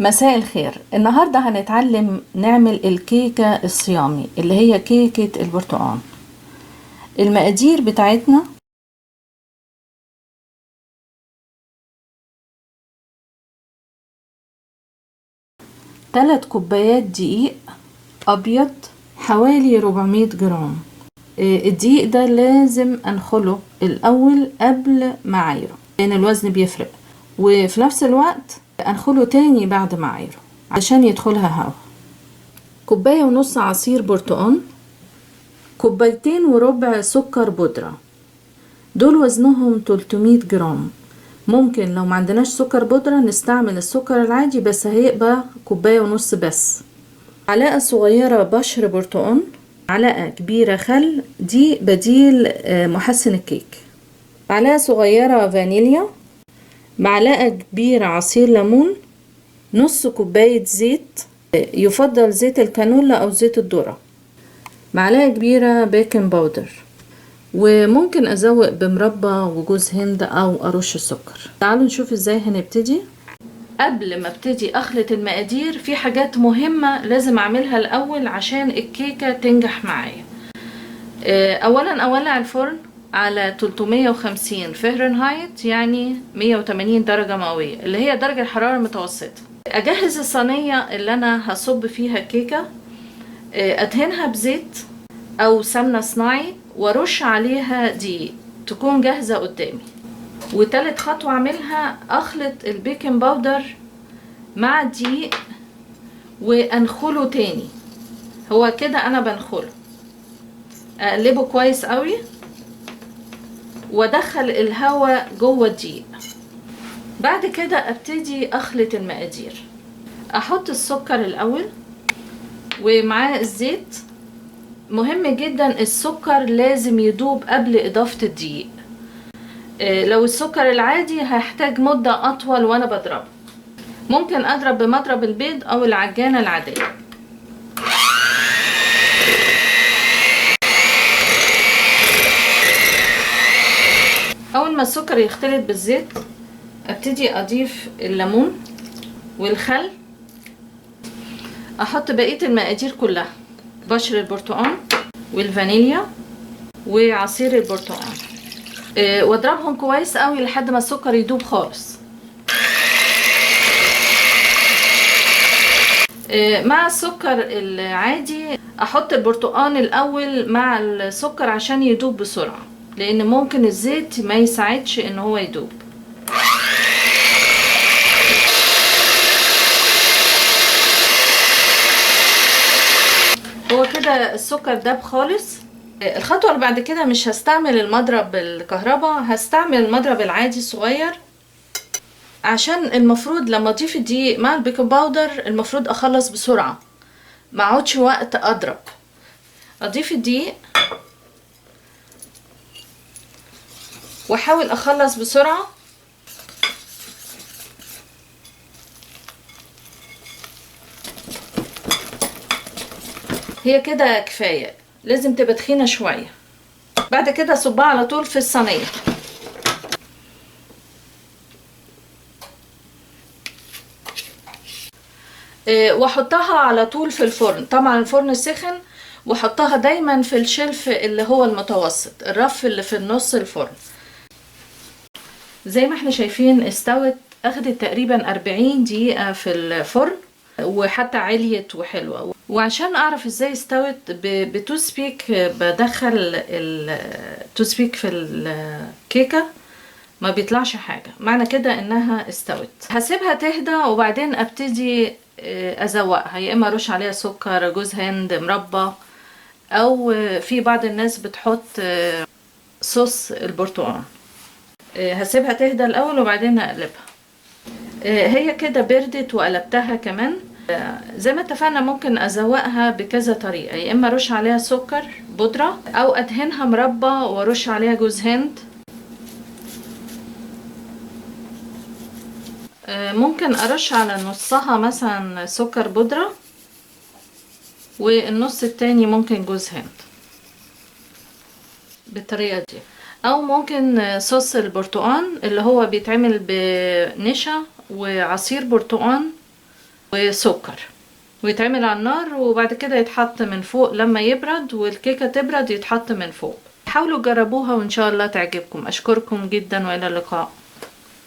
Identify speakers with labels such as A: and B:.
A: مساء الخير. النهاردة هنتعلم نعمل الكيكة الصيامي اللي هي كيكة البرتقال. المقادير بتاعتنا: تلات كوبايات دقيق أبيض حوالي 400 جرام. الدقيق ده لازم أنخله الأول قبل ما أعايره لأن الوزن بيفرق، وفي نفس الوقت أنخله تاني بعد ما أعايره عشان يدخلها هوا. كوباية ونص عصير برتقال، كوبايتين وربع سكر بودرة، دول وزنهم 300 جرام. ممكن لو ما عندناش سكر بودرة نستعمل السكر العادي، بس هيبقى كوباية ونص بس. معلقة صغيرة بشر برتقال، معلقة كبيرة خل، دي بديل محسن الكيك، معلقة صغيرة فانيليا، معلقة كبيرة عصير ليمون، نص كوباية زيت، يفضل زيت الكانولا أو زيت الذرة، معلقة كبيرة بيكنج باودر، وممكن أزوق بمربى وجوز هند أو أرش السكر. تعالوا نشوف إزاي هنبتدي. قبل ما ابتدي أخلط المقادير في حاجات مهمة لازم أعملها الأول عشان الكيكة تنجح معايا. أولا أولع الفرن على 350 فهرنهايت، يعني 180 درجة مئوية اللي هي درجة الحرارة المتوسطة. أجهز الصينية اللي أنا هصب فيها الكيكة، أدهنها بزيت أو سمنة صناعي وارش عليها دقيق تكون جاهزة قدامي. وتالت خطوة أعملها أخلط البيكنج باودر مع الدقيق وأنخله تاني. هو كده أنا بنخله، أقلبه كويس قوي وأدخل الهواء جوه الدقيق. بعد كده أبتدي أخلط المقادير. أحط السكر الأول ومعاه الزيت. مهم جدا السكر لازم يدوب قبل إضافة الدقيق. لو السكر العادي هيحتاج مدة أطول وأنا بضربه. ممكن أضرب بمضرب البيض أو العجانة العادية. أول ما السكر يختلط بالزيت أبتدي أضيف الليمون والخل. أحط بقية المقادير كلها: بشر البرتقال والفانيليا وعصير البرتقال، واضربهم كويس قوي لحد ما السكر يدوب خالص. مع السكر العادي احط البرتقال الاول مع السكر عشان يدوب بسرعة، لان ممكن الزيت ما يساعدش ان هو يدوب. هو كده السكر داب خالص. الخطوة اللي بعد كده مش هستعمل المضرب الكهرباء، هستعمل المضرب العادي الصغير، عشان المفروض لما اضيف الدقيق مع البيكنج باودر المفروض اخلص بسرعة، ما اقعدش وقت اضرب. اضيف الدقيق واحاول اخلص بسرعة. هي كده كفاية، لازم تبقى تخينة شوية. بعد كده اصبها على طول في الصينية. واحطها على طول في الفرن. طبعا الفرن سخن، واحطها دايما في الشلف اللي هو المتوسط، الرف اللي في النص الفرن. زي ما احنا شايفين استوت، اخدت تقريبا 40 دقيقة في الفرن وحتى عليت وحلوة. وعشان اعرف ازاي استوت بتوسبيك، بدخل التوسبيك في الكيكة ما بيطلعش حاجة، معنى كده انها استوت. هسيبها تهدى وبعدين ابتدي ازوقها، يا اما ارش عليها سكر، جوز هند، مربى، او في بعض الناس بتحط صوص البرتقال. هسيبها تهدى الاول وبعدين اقلبها. هي كده بردت وقلبتها كمان. زي ما اتفقنا ممكن ازوقها بكذا طريقة، يا اما ارش عليها سكر بودرة او ادهنها مربى وارش عليها جوز هند. ممكن ارش على نصها مثلا سكر بودرة والنص التاني ممكن جوز هند بالطريقة دي. او ممكن صوص البرتقال اللي هو بيتعمل بنشا وعصير برتقال وسكر، ويتعمل على النار وبعد كده يتحط من فوق لما يبرد، والكيكة تبرد يتحط من فوق. حاولوا تجربوها وإن شاء الله تعجبكم. أشكركم جدا وإلى اللقاء.